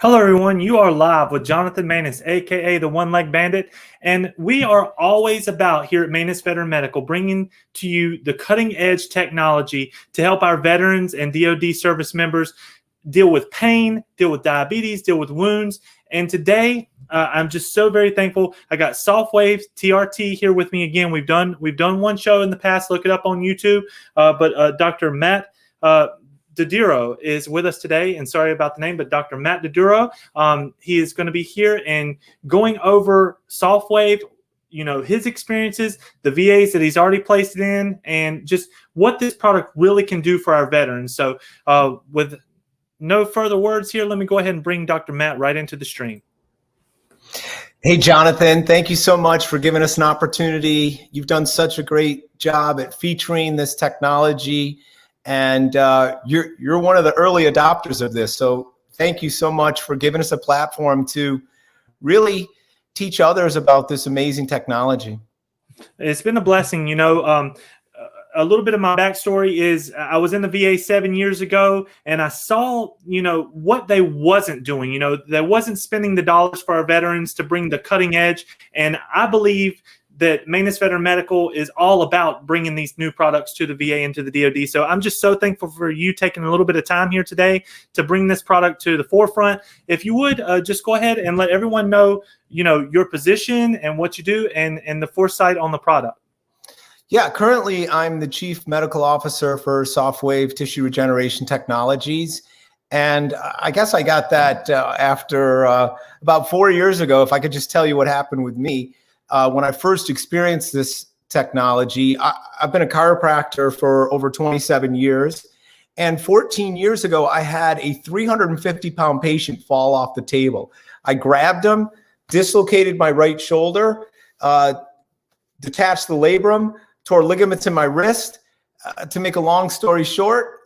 Hello, everyone. You are live with Johnathan Maness, aka the One-Leg Bandit, and we are always about here at Maness Veteran Medical bringing to you the cutting-edge technology to help our veterans and DoD service members deal with pain, deal with diabetes, deal with wounds. And today, I'm just so very thankful. I got SoftWave TRT here with me again. We've done one show in the past. Look it up on YouTube. But Dr. Matt Diduro is with us today, and sorry about the name, but Dr. Matt Diduro, he is going to be here and going over SoftWave, his experiences, the VAs that he's already placed it in, and just what this product really can do for our veterans. So with no further words here, let me go ahead and bring Dr. Matt right into the stream. Hey, Johnathan, thank you so much for giving us an opportunity. You've done such a great job at featuring this technology. And you're one of the early adopters of this. So thank you so much for giving us a platform to really teach others about this amazing technology. It's been a blessing. A little bit of my backstory is I was in the VA 7 years ago, and I saw, what they wasn't doing. They wasn't spending the dollars for our veterans to bring the cutting edge. And I believe that Maness Veteran Medical is all about bringing these new products to the VA and to the DoD. So I'm just so thankful for you taking a little bit of time here today to bring this product to the forefront. If you would, just go ahead and let everyone know, your position and what you do and the foresight on the product. Yeah, currently I'm the Chief Medical Officer for SoftWave Tissue Regeneration Technologies. And I guess I got that after about 4 years ago. If I could just tell you what happened with me. When I first experienced this technology, I've been a chiropractor for over 27 years. And 14 years ago, I had a 350-pound patient fall off the table. I grabbed him, dislocated my right shoulder, detached the labrum, tore ligaments in my wrist. To make a long story short,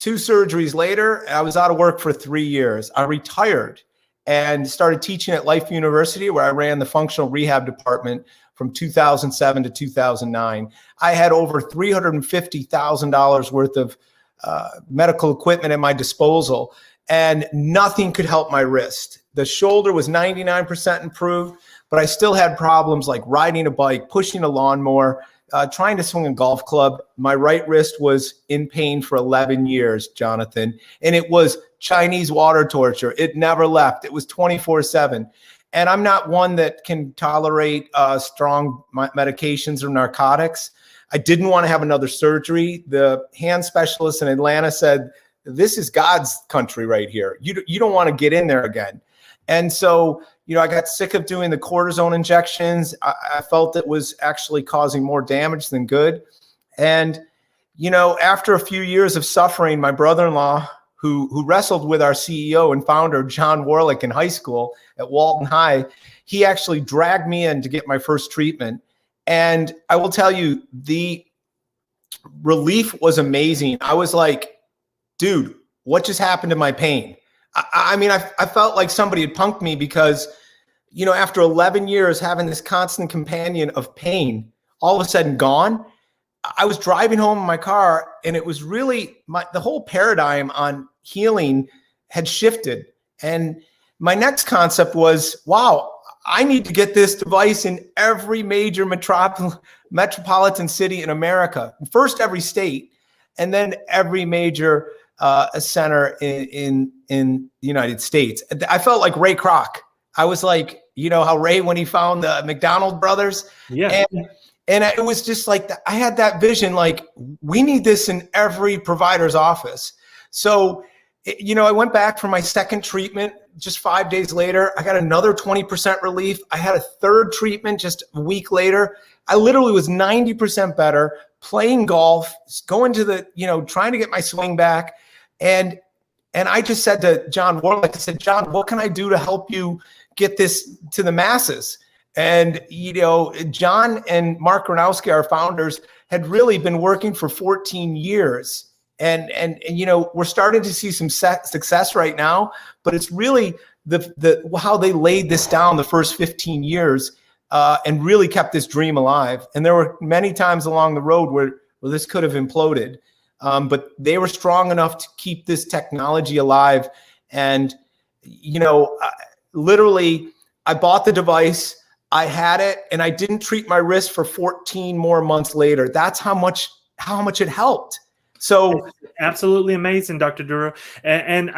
2 surgeries later, I was out of work for 3 years. I retired and started teaching at Life University, where I ran the functional rehab department from 2007 to 2009. I had over $350,000 worth of medical equipment at my disposal, and nothing could help my wrist. The shoulder was 99% improved, but I still had problems like riding a bike, pushing a lawnmower, trying to swing a golf club. My right wrist was in pain for 11 years, Johnathan, and it was Chinese water torture. It never left. It was 24/7. And I'm not one that can tolerate strong medications or narcotics. I didn't want to have another surgery. The hand specialist in Atlanta said, this is God's country right here. You don't want to get in there again. And so, I got sick of doing the cortisone injections. I felt it was actually causing more damage than good. And, after a few years of suffering, my brother-in-law, who wrestled with our CEO and founder, John Warlick, in high school at Walton High, he actually dragged me in to get my first treatment. And I will tell you, the relief was amazing. I was like, dude, what just happened to my pain? I felt like somebody had punked me because, after 11 years having this constant companion of pain, all of a sudden gone. I was driving home in my car, and it was really the whole paradigm on healing had shifted. And my next concept was, wow, I need to get this device in every major metropolitan city in America. First, every state, and then every major center in the United States. I felt like Ray Kroc. I was like, how Ray, when he found the McDonald brothers. Yeah. And it was just like, I had that vision, like, we need this in every provider's office. So, I went back for my second treatment. Just 5 days later, I got another 20% relief. I had a third treatment just a week later. I literally was 90% better, playing golf, going to the, trying to get my swing back. And I just said to John Warlick, I said, John, what can I do to help you get this to the masses? And, John and Mark Gronowski, our founders, had really been working for 14 years. And we're starting to see some success right now, but it's really the how they laid this down the first 15 years and really kept this dream alive. And there were many times along the road where this could have imploded, but they were strong enough to keep this technology alive. And literally, I bought the device, I had it, and I didn't treat my wrist for 14 more months later. That's how much it helped. So it's absolutely amazing, Dr. Diduro. And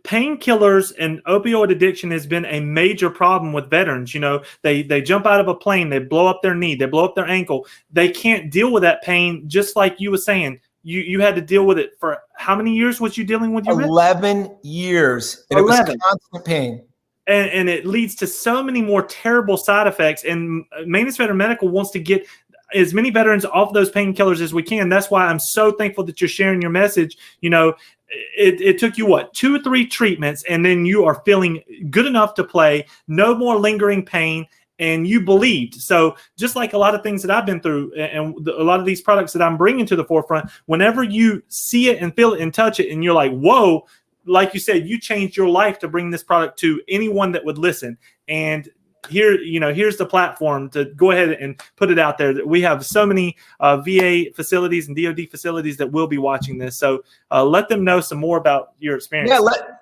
painkillers and opioid addiction has been a major problem with veterans. They jump out of a plane, they blow up their knee, they blow up their ankle. They can't deal with that pain, just like you were saying. You had to deal with it for how many years was you dealing with your 11 years. And 11. It was constant pain. And it leads to so many more terrible side effects. And Maness Veteran Medical wants to get as many veterans off those painkillers as we can. That's why I'm so thankful that you're sharing your message. It took you 2 or 3 treatments, and then you are feeling good enough to play, no more lingering pain, and you believed. So just like a lot of things that I've been through and a lot of these products that I'm bringing to the forefront, whenever you see it and feel it and touch it and you're like, whoa, like you said, you changed your life to bring this product to anyone that would listen. And here's the platform to go ahead and put it out there. That we have so many VA facilities and DoD facilities that will be watching this. So let them know some more about your experience.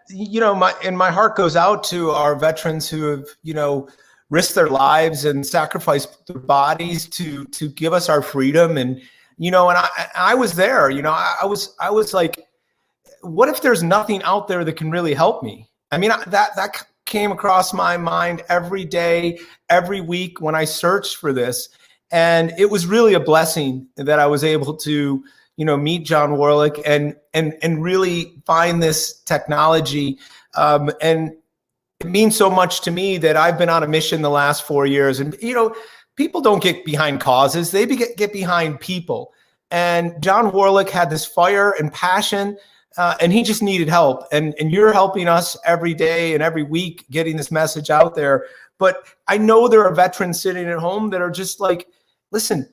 Yeah, my heart goes out to our veterans who have, risked their lives and sacrificed their bodies to give us our freedom. And, and I was there, I was like, what if there's nothing out there that can really help me? I mean, that came across my mind every day, every week when I searched for this. And it was really a blessing that I was able to, meet John Warlick and really find this technology. And it means so much to me that I've been on a mission the last 4 years. And, people don't get behind causes, they get behind people. And John Warlick had this fire and passion, and he just needed help. And you're helping us every day and every week getting this message out there. But I know there are veterans sitting at home that are just like, listen,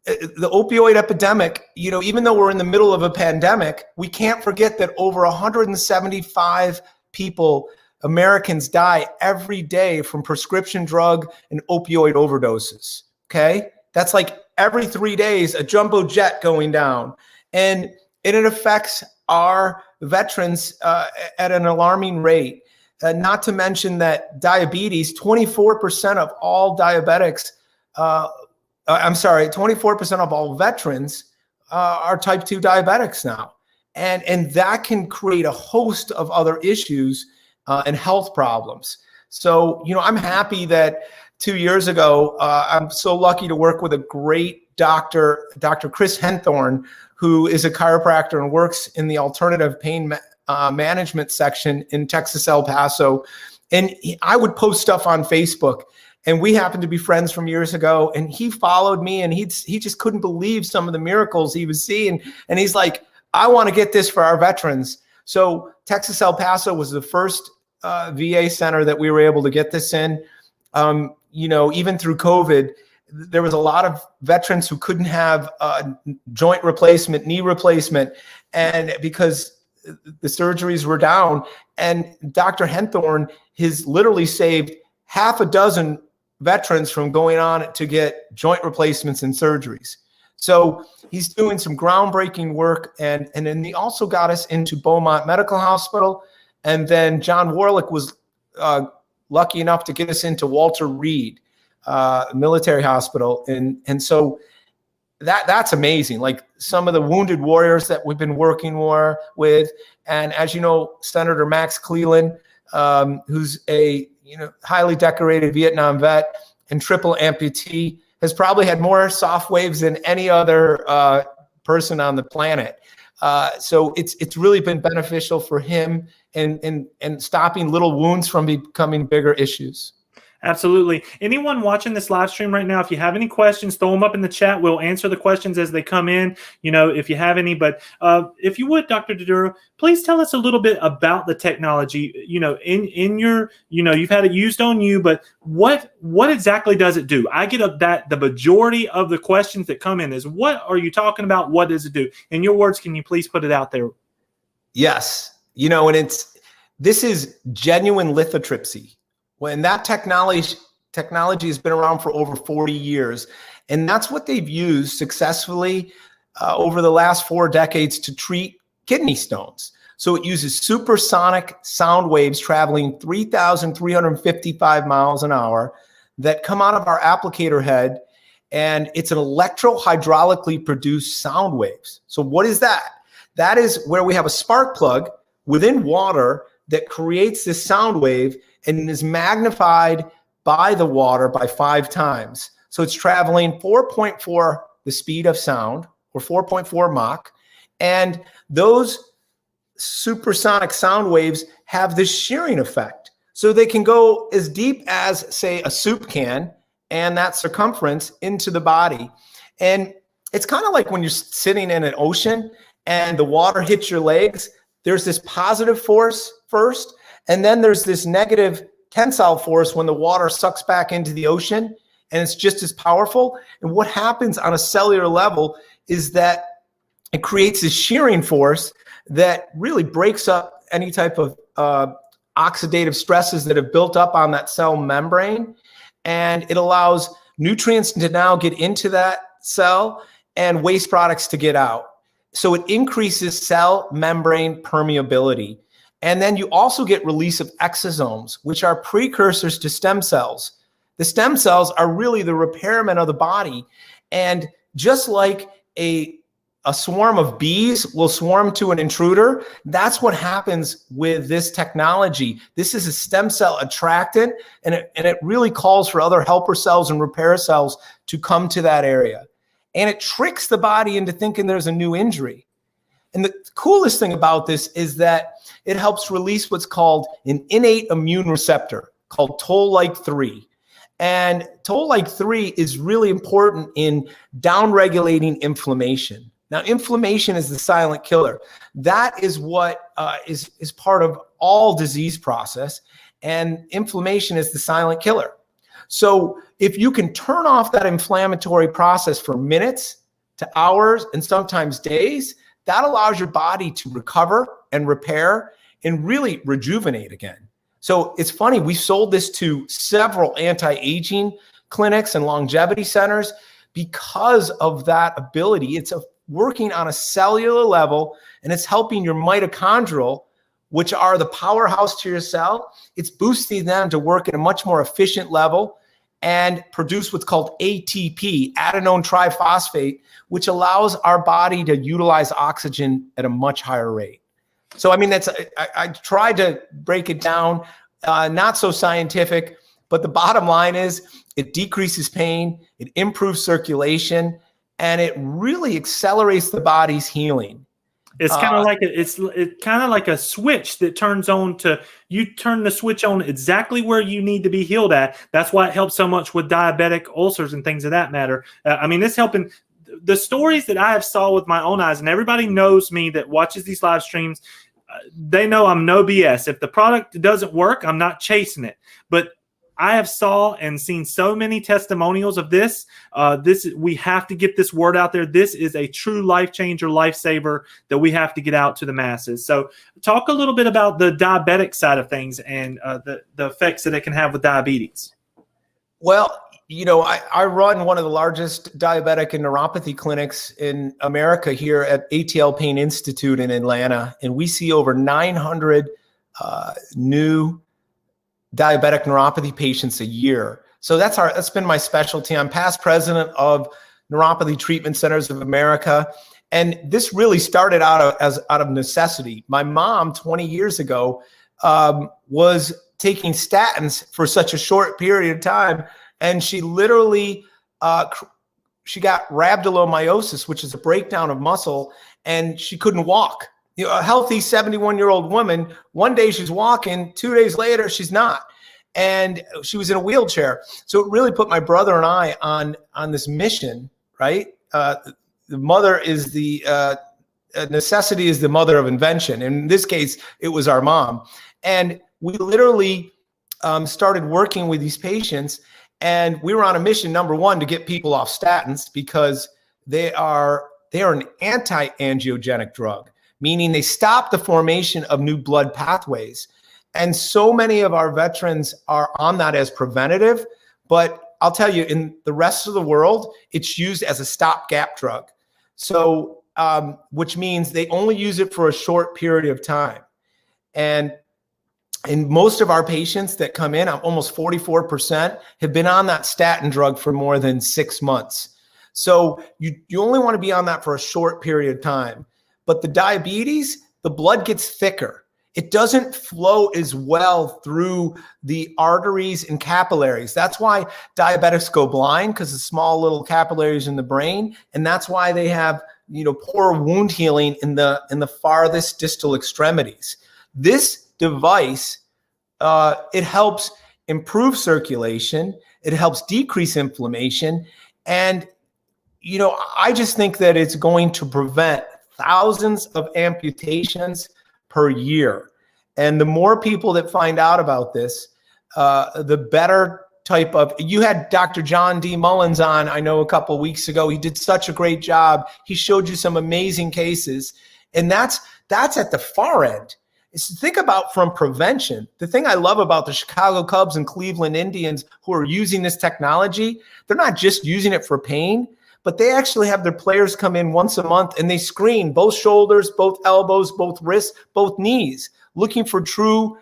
the opioid epidemic, even though we're in the middle of a pandemic, we can't forget that over 175 Americans die every day from prescription drug and opioid overdoses. Okay. That's like every 3 days, a jumbo jet going down. And it affects our veterans at an alarming rate. Not to mention that diabetes, 24% of all diabetics, 24% of all veterans are type 2 diabetics now. And that can create a host of other issues and health problems. So, I'm happy that 2 years ago, I'm so lucky to work with a great doctor, Dr. Chris Henthorn, who is a chiropractor and works in the alternative pain management section in Texas, El Paso. And I would post stuff on Facebook, and we happened to be friends from years ago. And he followed me, and he just couldn't believe some of the miracles he was seeing. And he's like, I want to get this for our veterans. So Texas, El Paso was the first VA center that we were able to get this in. Even through COVID, there was a lot of veterans who couldn't have joint replacement, knee replacement, and because the surgeries were down. And Dr. Henthorn has literally saved half a dozen veterans from going on to get joint replacements and surgeries. So he's doing some groundbreaking work. And then he also got us into Beaumont Medical Hospital. And then John Warlick was lucky enough to get us into Walter Reed Military Hospital. And so that's amazing. Like some of the wounded warriors that we've been working with. And as you know, Senator Max Cleland, who's a highly decorated Vietnam vet and triple amputee, has probably had more soft waves than any other person on the planet. So it's really been beneficial for him and stopping little wounds from becoming bigger issues. Absolutely. Anyone watching this live stream right now, if you have any questions, throw them up in the chat. We'll answer the questions as they come in, if you have any. But if you would, Dr. Diduro, please tell us a little bit about the technology, in your, you've had it used on you, but what exactly does it do? I get that the majority of the questions that come in is, what are you talking about? What does it do? In your words, can you please put it out there? Yes. And this is genuine lithotripsy. When that technology has been around for over 40 years, and that's what they've used successfully over the last 4 decades to treat kidney stones. So it uses supersonic sound waves traveling 3,355 miles an hour that come out of our applicator head, and it's an electrohydraulically produced sound waves. So what is that? That is where we have a spark plug within water that creates this sound wave and is magnified by the water by 5 times. So it's traveling 4.4 the speed of sound, or 4.4 Mach, and those supersonic sound waves have this shearing effect. So they can go as deep as, say, a soup can and that circumference into the body. And it's kind of like when you're sitting in an ocean and the water hits your legs. There's this positive force first, and then there's this negative tensile force when the water sucks back into the ocean, and it's just as powerful. And what happens on a cellular level is that it creates this shearing force that really breaks up any type of oxidative stresses that have built up on that cell membrane, and it allows nutrients to now get into that cell and waste products to get out. So it increases cell membrane permeability. And then you also get release of exosomes, which are precursors to stem cells. The stem cells are really the repairmen of the body. And just like a swarm of bees will swarm to an intruder, that's what happens with this technology. This is a stem cell attractant, and it really calls for other helper cells and repair cells to come to that area. And it tricks the body into thinking there's a new injury. And the coolest thing about this is that it helps release what's called an innate immune receptor called toll-like 3. And toll-like 3 is really important in downregulating inflammation. Now, inflammation is the silent killer. That is what is part of all disease process, and inflammation is the silent killer. So if you can turn off that inflammatory process for minutes to hours and sometimes days, that allows your body to recover and repair and really rejuvenate again. So it's funny, we sold this to several anti-aging clinics and longevity centers because of that ability. It's working on a cellular level, and it's helping your mitochondrial, which are the powerhouse to your cell. It's boosting them to work at a much more efficient level and produce what's called ATP, adenine triphosphate, which allows our body to utilize oxygen at a much higher rate. So, I mean, I tried to break it down, not so scientific, but the bottom line is it decreases pain, it improves circulation, and it really accelerates the body's healing. It's kind of like it's kind of like a switch that turns on to, you turn the switch on exactly where you need to be healed at. That's why it helps so much with diabetic ulcers and things of that matter. I mean, it's helping. The stories that I have saw with my own eyes, and everybody knows me that watches these live streams, they know I'm no BS. If the product doesn't work, I'm not chasing it. But I have saw and seen so many testimonials of this. We have to get this word out there. This is a true life changer, lifesaver that we have to get out to the masses. So talk a little bit about the diabetic side of things and the effects that it can have with diabetes. Well, you know, I run one of the largest diabetic and neuropathy clinics in America here at ATL Pain Institute in Atlanta, and we see over 900 new diabetic neuropathy patients a year. So that's been my specialty. I'm past president of Neuropathy Treatment Centers of America, and this really started out of necessity. My mom 20 years ago was taking statins for such a short period of time, and she literally she got rhabdomyolysis, which is a breakdown of muscle, and she couldn't walk. You know, a healthy 71-year-old woman, one day she's walking, 2 days later she's not. And she was in a wheelchair. So it really put my brother and I on this mission, right? The mother is necessity is the mother of invention. In this case, it was our mom. And we literally started working with these patients, and we were on a mission, number one, to get people off statins because they are an anti-angiogenic drug, meaning they stop the formation of new blood pathways. And so many of our veterans are on that as preventative, but I'll tell you, in the rest of the world, it's used as a stopgap drug. So which means they only use it for a short period of time. And in most of our patients that come in, almost 44% have been on that statin drug for more than 6 months. So you only want to be on that for a short period of time. But the diabetes, the blood gets thicker. It doesn't flow as well through the arteries and capillaries. That's why diabetics go blind, because of small little capillaries in the brain. And that's why they have, poor wound healing in the farthest distal extremities. This device, it helps improve circulation. It helps decrease inflammation. And, I just think that it's going to prevent thousands of amputations per year. And the more people that find out about this, the better type of, you had Dr. John D. Mullins on, I know, a couple of weeks ago. He did such a great job. He showed you some amazing cases. And that's at the far end. Think about from prevention. The thing I love about the Chicago Cubs and Cleveland Indians who are using this technology, they're not just using it for pain, but they actually have their players come in once a month and they screen both shoulders, both elbows, both wrists, both knees, looking for true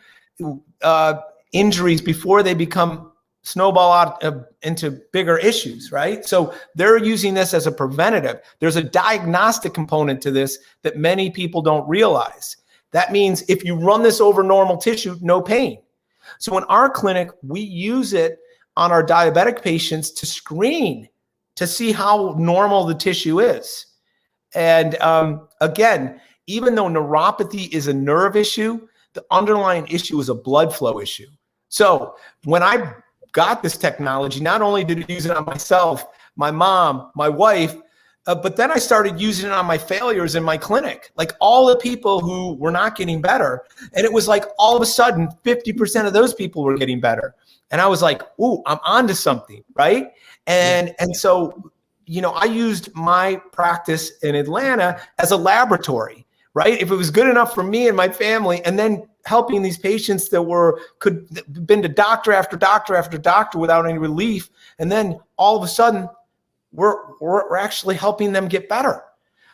injuries before they become snowball out into bigger issues, right? So they're using this as a preventative. There's a diagnostic component to this that many people don't realize. That means if you run this over normal tissue, no pain. So in our clinic, we use it on our diabetic patients to screen to see how normal the tissue is. And again, even though neuropathy is a nerve issue, the underlying issue is a blood flow issue. So when I got this technology, not only did I use it on myself, my mom, my wife, but then I started using it on my failures in my clinic, like all the people who were not getting better. And it was like all of a sudden, 50% of those people were getting better. And I was like, ooh, I'm onto something, right? And so, I used my practice in Atlanta as a laboratory, right? If it was good enough for me and my family, and then helping these patients that could been to doctor after doctor after doctor without any relief, and then all of a sudden, we're actually helping them get better.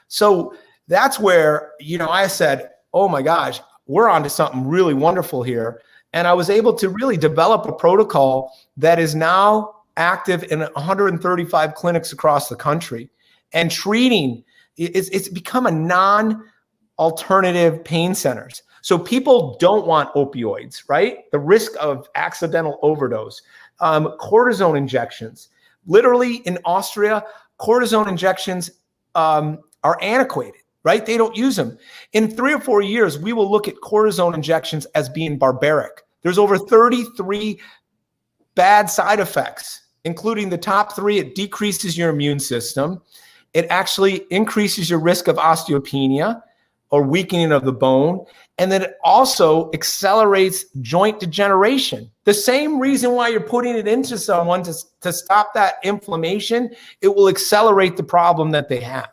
So that's where, I said, oh my gosh, we're onto something really wonderful here. And I was able to really develop a protocol that is now active in 135 clinics across the country and treating. It's become a non-alternative pain centers. So people don't want opioids, right? The risk of accidental overdose, cortisone injections. Literally in Austria, cortisone injections are antiquated, right? They don't use them. In 3 or 4 years, we will look at cortisone injections as being barbaric. There's over 33 bad side effects, including the top 3. It decreases your immune system. It actually increases your risk of osteopenia or weakening of the bone. And then it also accelerates joint degeneration. The same reason why you're putting it into someone to stop that inflammation, it will accelerate the problem that they have.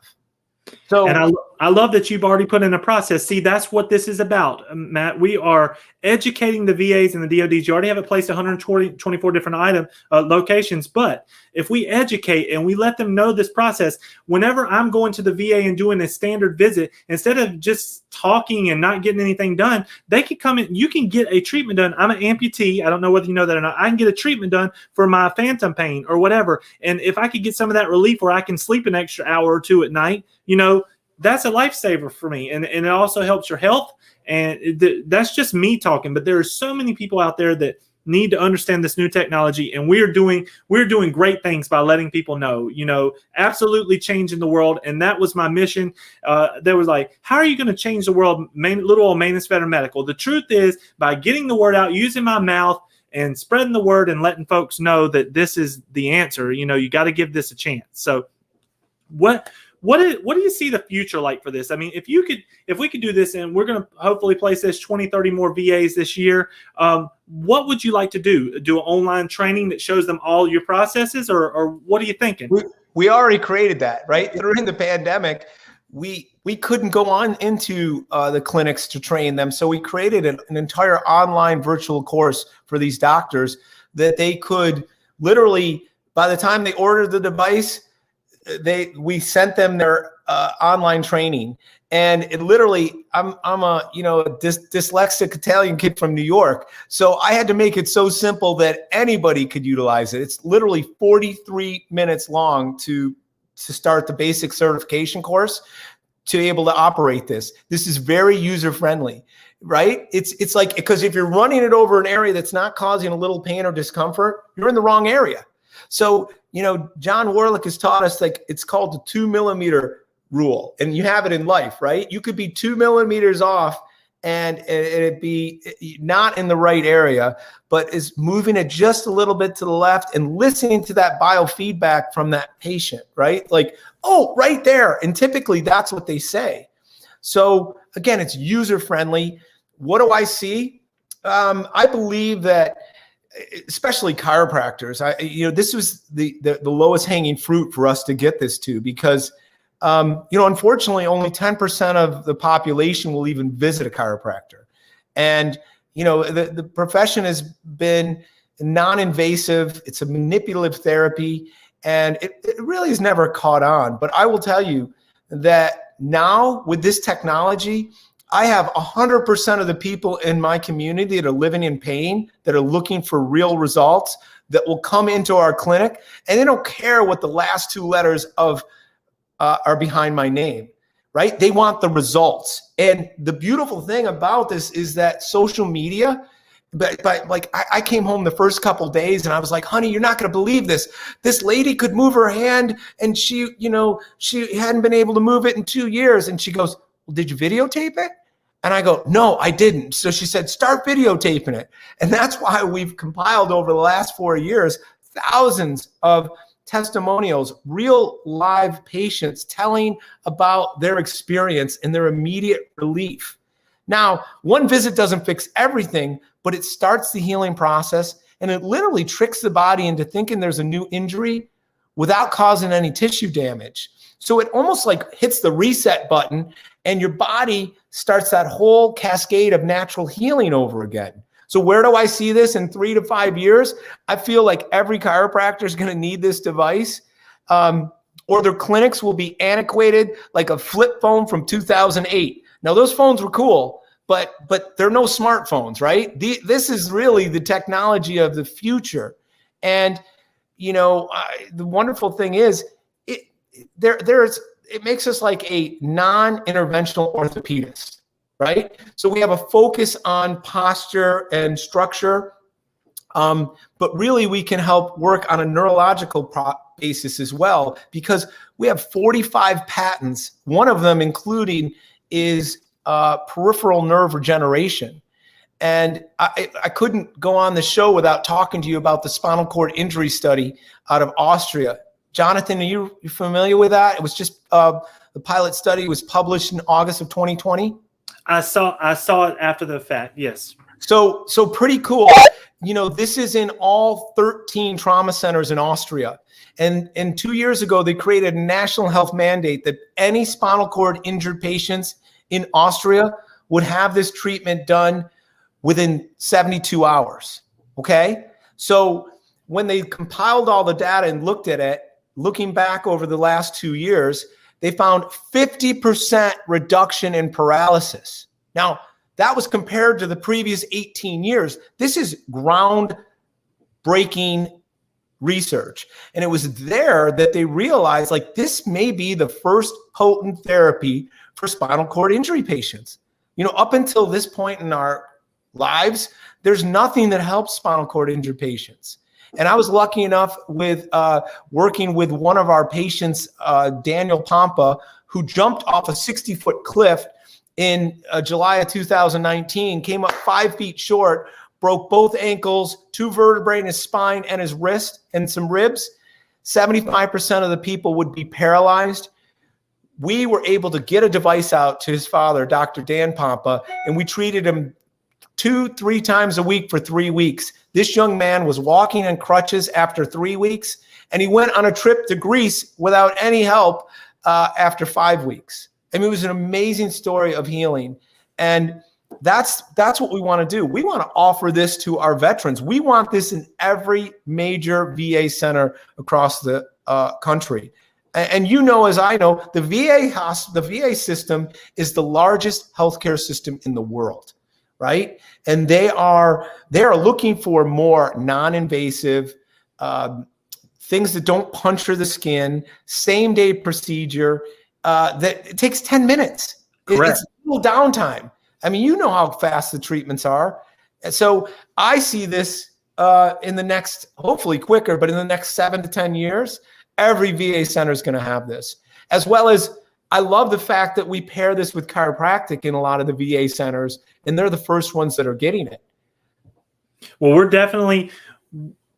So, and I love that you've already put in a process. See, that's what this is about, Matt. We are educating the VAs and the DODs. You already have it placed 124 different locations. But if we educate and we let them know this process, whenever I'm going to the VA and doing a standard visit, instead of just talking and not getting anything done, they can come in. You can get a treatment done. I'm an amputee. I don't know whether you know that or not. I can get a treatment done for my phantom pain or whatever. And if I could get some of that relief where I can sleep an extra hour or two at night, that's a lifesaver for me. And it also helps your health. And that's just me talking. But there are so many people out there that need to understand this new technology. And we're doing great things by letting people know, absolutely changing the world. And that was my mission. There was like, how are you going to change the world? Little old Maness Veteran Medical. The truth is, by getting the word out, using my mouth, and spreading the word and letting folks know that this is the answer. You got to give this a chance. So what do you see the future like for this? I mean, if we could do this, and we're going to hopefully place this 20, 30 more VAs this year, what would you like to do? Do an online training that shows them all your processes, or what are you thinking? We already created that, right? During the pandemic, we couldn't go on into the clinics to train them. So we created an entire online virtual course for these doctors that they could literally, by the time they ordered the device, we sent them their online training, and it literally, I'm a dyslexic Italian kid from New York, so I had to make it so simple that anybody could utilize it. It's literally 43 minutes long to start the basic certification course to be able to operate this. This is very user friendly, right? It's like, because if you're running it over an area that's not causing a little pain or discomfort, you're in the wrong area. So, John Warlick has taught us, like, it's called the 2 millimeter rule, and you have it in life, right? You could be 2 millimeters off and it'd be not in the right area, but is moving it just a little bit to the left and listening to that biofeedback from that patient, right? Like, oh, right there. And typically that's what they say. So again, it's user friendly. What do I see? I believe that, especially chiropractors, this was the lowest hanging fruit for us to get this to, because unfortunately, only 10% of the population will even visit a chiropractor. And, the profession has been non-invasive. It's a manipulative therapy, and it really has never caught on. But I will tell you that now with this technology, I have 100% of the people in my community that are living in pain, that are looking for real results, that will come into our clinic, and they don't care what the last 2 letters of are behind my name, right? They want the results. And the beautiful thing about this is that social media, but like I came home the first couple of days and I was like, honey, you're not going to believe this. This lady could move her hand, and she hadn't been able to move it in 2 years. And she goes, well, did you videotape it? And I go, no, I didn't. So she said, start videotaping it. And that's why we've compiled over the last 4 years thousands of testimonials, real live patients telling about their experience and their immediate relief. Now, one visit doesn't fix everything, but it starts the healing process, and it literally tricks the body into thinking there's a new injury without causing any tissue damage. So it almost like hits the reset button, and your body starts that whole cascade of natural healing over again. So where do I see this in 3 to 5 years? I feel like every chiropractor is going to need this device, or their clinics will be antiquated like a flip phone from 2008. Now, those phones were cool, but they're no smartphones, right? This is really the technology of the future. And, the wonderful thing is it makes us like a non-interventional orthopedist. Right? So we have a focus on posture and structure, but really we can help work on a neurological basis as well, because we have 45 patents. One of them including is peripheral nerve regeneration. And I couldn't go on the show without talking to you about the spinal cord injury study out of Austria. Johnathan, are you familiar with that? It was just the pilot study was published in August of 2020. I saw it after the fact. Yes. So pretty cool. This is in all 13 trauma centers in Austria. And 2 years ago, they created a national health mandate that any spinal cord injured patients in Austria would have this treatment done within 72 hours. Okay. So when they compiled all the data and looked at it, looking back over the last 2 years, they found 50% reduction in paralysis. Now, that was compared to the previous 18 years. This is groundbreaking research. And it was there that they realized, like, this may be the first potent therapy for spinal cord injury patients. Up until this point in our lives, there's nothing that helps spinal cord injured patients. And I was lucky enough with working with one of our patients, Daniel Pompa, who jumped off a 60-foot cliff in July of 2019, came up 5 feet short, broke both ankles, 2 vertebrae in his spine and his wrist and some ribs. 75% of the people would be paralyzed. We were able to get a device out to his father, Dr. Dan Pompa, and we treated him 2-3 times a week for 3 weeks. This young man was walking in crutches after 3 weeks, and he went on a trip to Greece without any help after 5 weeks. I mean, it was an amazing story of healing. And that's what we want to do. We want to offer this to our veterans. We want this in every major VA center across the country. And you know, as I know, the VA system is the largest healthcare system in the world, right? And they are looking for more non-invasive things that don't puncture the skin, same day procedure that it takes 10 minutes. Correct. It's little downtime. I mean, you know how fast the treatments are. And so I see this in the next, hopefully quicker, but in the next 7 to 10 years, every VA center is going to have this. As well as, I love the fact that we pair this with chiropractic in a lot of the VA centers, and they're the first ones that are getting it. Well, we're definitely,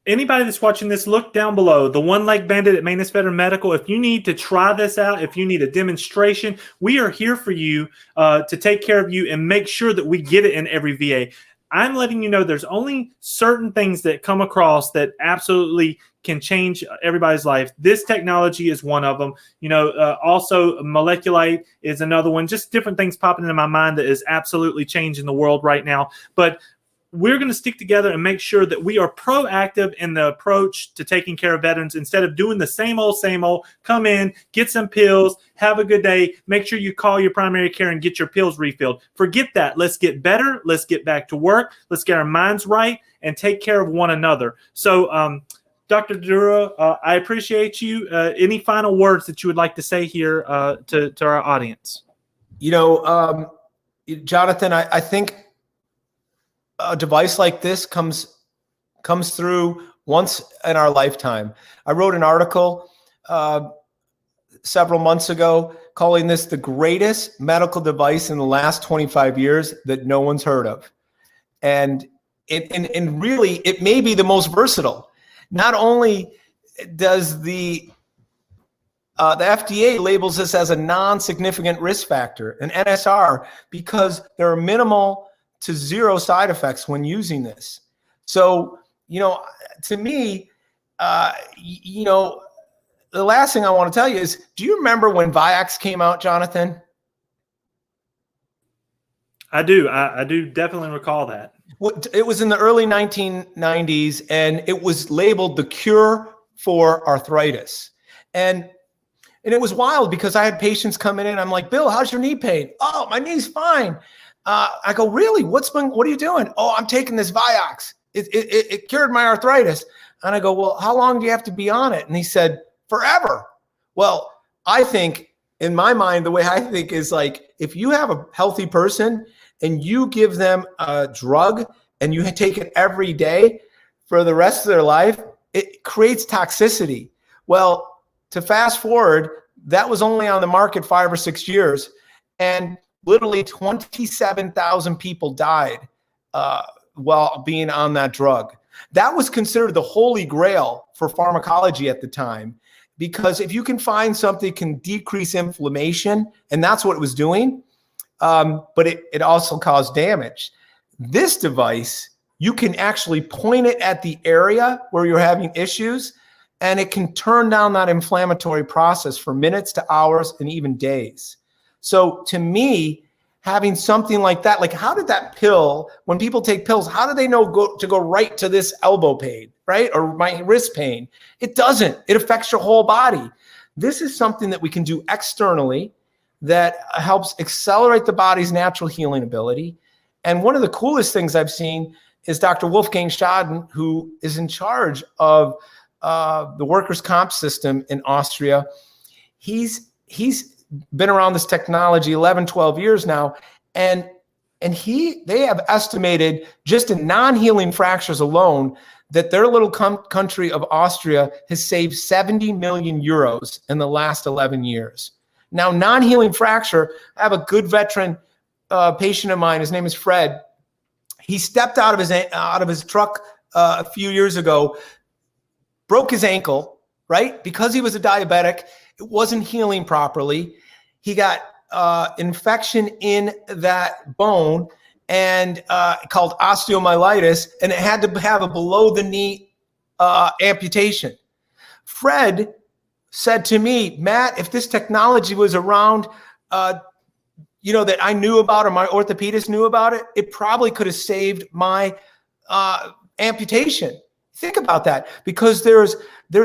anybody that's watching this, look down below, the One Leg Bandit at Maness Veteran Medical. If you need to try this out, if you need a demonstration, we are here for you to take care of you and make sure that we get it in every VA. I'm letting you know there's only certain things that come across that absolutely can change everybody's life. This technology is one of them. You know, also Moleculite is another one. Just different things popping into my mind that is absolutely changing the world right now. But we're going to stick together and make sure that we are proactive in the approach to taking care of veterans instead of doing the same old, come in, get some pills, have a good day, make sure you call your primary care and get your pills refilled. Forget that. Let's get better. Let's get back to work. Let's get our minds right and take care of one another. So, Dr. Diduro, I appreciate you. Any final words that you would like to say here to our audience? You know, Johnathan, I think a device like this comes through once in our lifetime. I wrote an article several months ago calling this the greatest medical device in the last 25 years that no one's heard of. And really, it may be the most versatile. Not only does the FDA labels this as a non-significant risk factor, an NSR, because there are minimal to zero side effects when using this. So, you know, to me, you know, the last thing I want to tell you is, do you remember when Vioxx came out, Johnathan? I do. I do definitely recall that. It was in the early 1990s, and it was labeled the cure for arthritis. And it was wild because I had patients coming in. I'm like, Bill, how's your knee pain? Oh, my knee's fine. I go, really? What are you doing? Oh, I'm taking this Vioxx. It cured my arthritis. And I go, well, how long do you have to be on it? And he said, forever. Well, I think, in my mind, the way I think is like, if you have a healthy person and you give them a drug and you take it every day for the rest of their life, it creates toxicity. Well, to fast forward, that was only on the market 5 or 6 years. And literally 27,000 people died while being on that drug. That was considered the holy grail for pharmacology at the time, because if you can find something that can decrease inflammation, and that's what it was doing, but it also caused damage. This device, you can actually point it at the area where you're having issues, and it can turn down that inflammatory process for minutes to hours and even days. So to me, having something like that, like how did that pill, when people take pills, how do they know to go right to this elbow pain, right? Or my wrist pain? It doesn't. It affects your whole body. This is something that we can do externally that helps accelerate the body's natural healing ability. And one of the coolest things I've seen is Dr. Wolfgang Schaden, who is in charge of the workers' comp system in Austria. He's been around this technology 11, 12 years now. And they have estimated just in non-healing fractures alone that their little country of Austria has saved 70 million euros in the last 11 years. Now, non-healing fracture, I have a good veteran patient of mine. His name is Fred. He stepped out of his truck a few years ago, broke his ankle, right? Because he was a diabetic, it wasn't healing properly. He got infection in that bone and called osteomyelitis, and it had to have a below-the-knee amputation. Fred said to me, Matt, if this technology was around, you know, that I knew about or my orthopedist knew about it, it probably could have saved my amputation. Think about that, because there's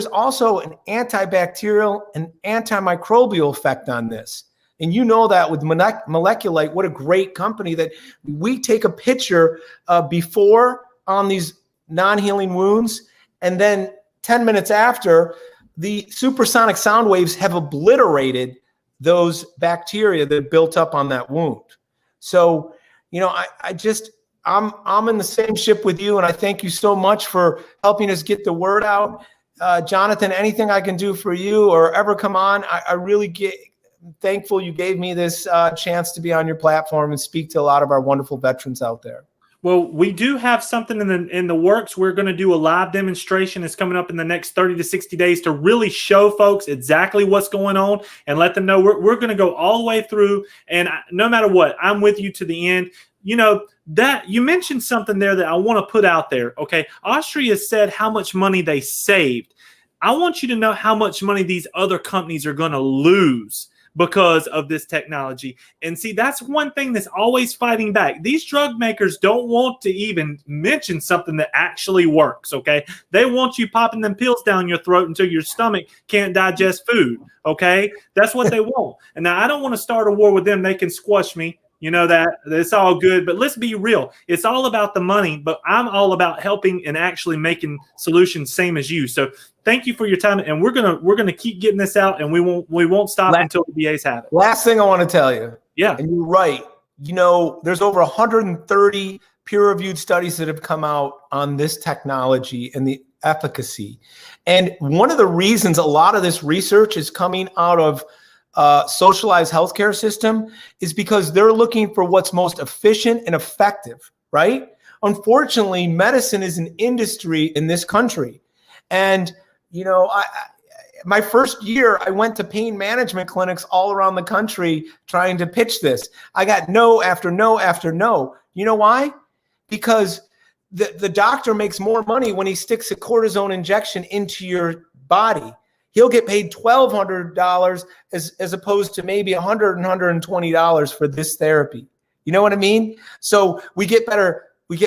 also an antibacterial and antimicrobial effect on this. And you know that with Moleculite, what a great company that we take a picture before on these non-healing wounds, and then 10 minutes after, the supersonic sound waves have obliterated those bacteria that built up on that wound. So, you know, I'm in the same ship with you, and I thank you so much for helping us get the word out. Johnathan, anything I can do for you or ever come on, I really get thankful you gave me this chance to be on your platform and speak to a lot of our wonderful veterans out there. Well, we do have something in the works. We're going to do a live demonstration. It's coming up in the next 30 to 60 days to really show folks exactly what's going on and let them know we're going to go all the way through. And no matter what, I'm with you to the end. You know, that you mentioned something there that I want to put out there. Okay. Austria said how much money they saved. I want you to know how much money these other companies are going to lose because of this technology. And see, that's one thing that's always fighting back. These drug makers don't want to even mention something that actually works, okay? They want you popping them pills down your throat until your stomach can't digest food, okay? That's what they want. And now I don't want to start a war with them. They can squash me. You know that it's all good, but let's be real. It's all about the money, but I'm all about helping and actually making solutions same as you. So thank you for your time, and we're gonna keep getting this out, and we won't stop until the DAs have it. Last thing I want to tell you. Yeah. And you're right. You know, there's over 130 peer-reviewed studies that have come out on this technology and the efficacy. And one of the reasons a lot of this research is coming out of socialized healthcare system is because they're looking for what's most efficient and effective, right? Unfortunately, medicine is an industry in this country. And, you know, my first year, I went to pain management clinics all around the country trying to pitch this. I got no after no after no. You know why? Because the doctor makes more money when he sticks a cortisone injection into your body. He'll get paid $1,200 as opposed to maybe $100 and $120 for this therapy. You know what I mean? So we get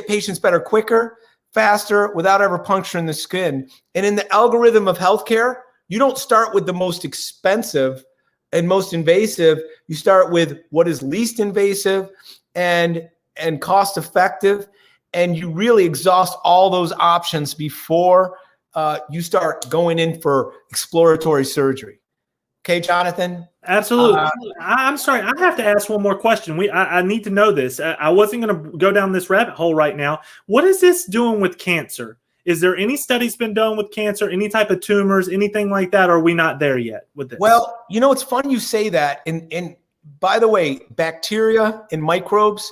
patients better quicker, faster, without ever puncturing the skin. And in the algorithm of healthcare, you don't start with the most expensive and most invasive. You start with what is least invasive and cost effective. And you really exhaust all those options before you start going in for exploratory surgery. Okay, Johnathan? Absolutely. I'm sorry. I have to ask one more question. I need to know this. I wasn't going to go down this rabbit hole right now. What is this doing with cancer? Is there any studies been done with cancer, any type of tumors, anything like that? Or are we not there yet with this? Well, you know, it's funny you say that. And by the way, bacteria and microbes,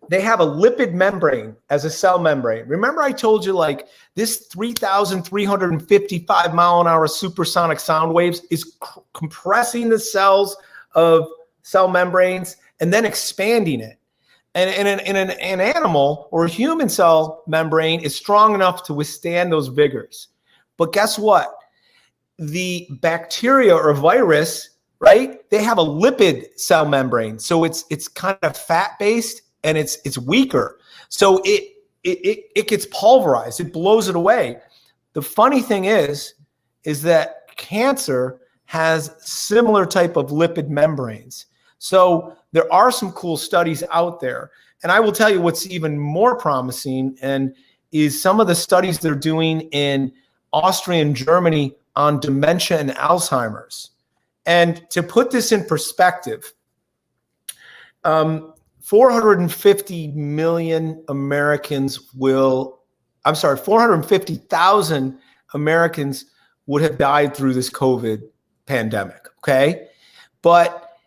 they have a lipid membrane as a cell membrane. Remember I told you, like, this 3,355 mile an hour supersonic sound waves is compressing the cells of cell membranes and then expanding it. And an animal or a human cell membrane is strong enough to withstand those vigors. But guess what? The bacteria or virus, right? They have a lipid cell membrane. So it's kind of fat-based, and it's weaker. So it gets pulverized. It blows it away. The funny thing is that cancer has similar type of lipid membranes. So there are some cool studies out there. And I will tell you what's even more promising and is some of the studies they're doing in Austria and Germany on dementia and Alzheimer's. And to put this in perspective, 450 million Americans 450,000 Americans would have died through this COVID pandemic, okay? But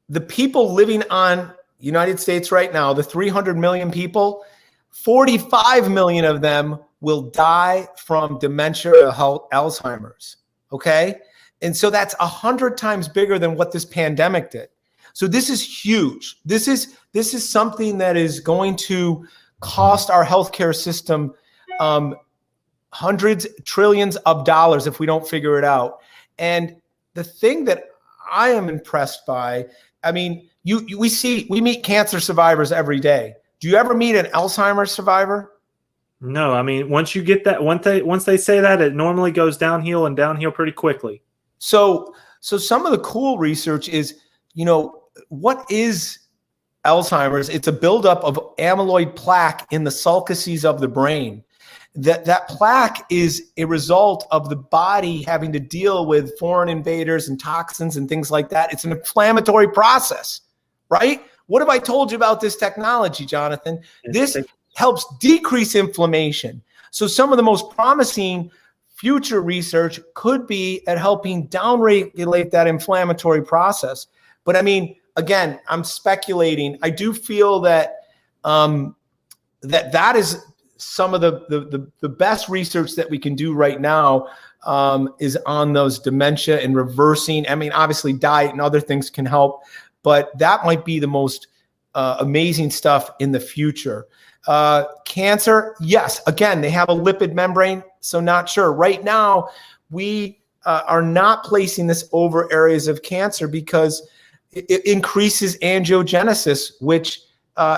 the people living on United States right now, the 300 million people, 45 million of them will die from dementia or Alzheimer's, okay? And so that's 100 times bigger than what this pandemic did. So this is huge. This is something that is going to cost our healthcare system hundreds, trillions of dollars if we don't figure it out. And the thing that I am impressed by, I mean, we meet cancer survivors every day. Do you ever meet an Alzheimer's survivor? No, I mean, once you get that, once they say that, it normally goes downhill and downhill pretty quickly. So some of the cool research is, what is Alzheimer's? It's a buildup of amyloid plaque in the sulcuses of the brain. That plaque is a result of the body having to deal with foreign invaders and toxins and things like that. It's an inflammatory process, right? What have I told you about this technology, Johnathan? This helps decrease inflammation. So some of the most promising future research could be at helping downregulate that inflammatory process. But I mean, again, I'm speculating. I do feel that that is some of the best research that we can do right now is on those dementia and reversing. I mean, obviously diet and other things can help, but that might be the most amazing stuff in the future. Cancer, yes. Again, they have a lipid membrane, so not sure. Right now, we are not placing this over areas of cancer because it increases angiogenesis, which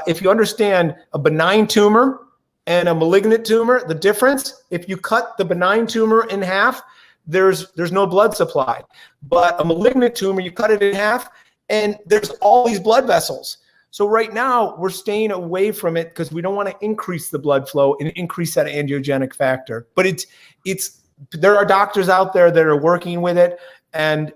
if you understand a benign tumor and a malignant tumor, the difference, if you cut the benign tumor in half, there's no blood supply. But a malignant tumor, you cut it in half, and there's all these blood vessels. So right now, we're staying away from it because we don't want to increase the blood flow and increase that angiogenic factor. But there are doctors out there that are working with it, and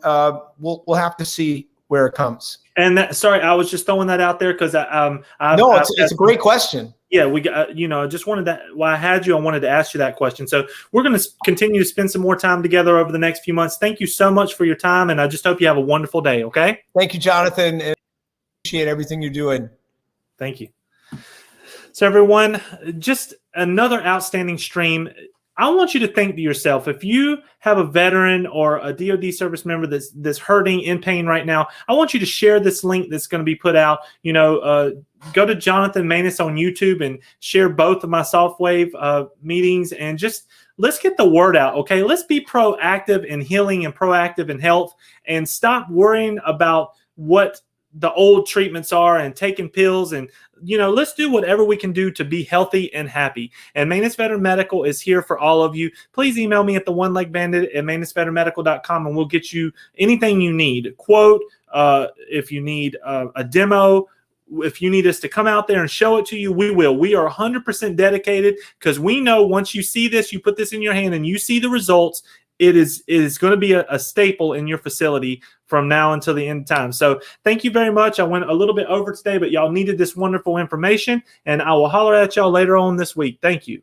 we'll have to see where it comes. And sorry, I was just throwing that out there because it's a great question. Yeah, we got, just wanted that. While I had you, I wanted to ask you that question. So we're going to continue to spend some more time together over the next few months. Thank you so much for your time, and I just hope you have a wonderful day. Okay. Thank you, Johnathan. I appreciate everything you're doing. Thank you. So everyone, just another outstanding stream. I want you to think to yourself, if you have a veteran or a DoD service member that's hurting, in pain right now, I want you to share this link that's going to be put out. Go to Johnathan Maness on YouTube and share both of my SoftWave meetings, and just let's get the word out, okay? Let's be proactive in healing and proactive in health, and stop worrying about what the old treatments are and taking pills, and let's do whatever we can do to be healthy and happy. And Maness Veteran Medical is here for all of you. Please email me at the1legbandit@manessveteranmedical.com, and we'll get you anything you need. Quote, if you need a demo, if you need us to come out there and show it to you, we will. We are 100% dedicated, because we know once you see this, you put this in your hand and you see the results, it is going to be a staple in your facility from now until the end of time. So thank you very much. I went a little bit over today, but y'all needed this wonderful information, and I will holler at y'all later on this week. Thank you.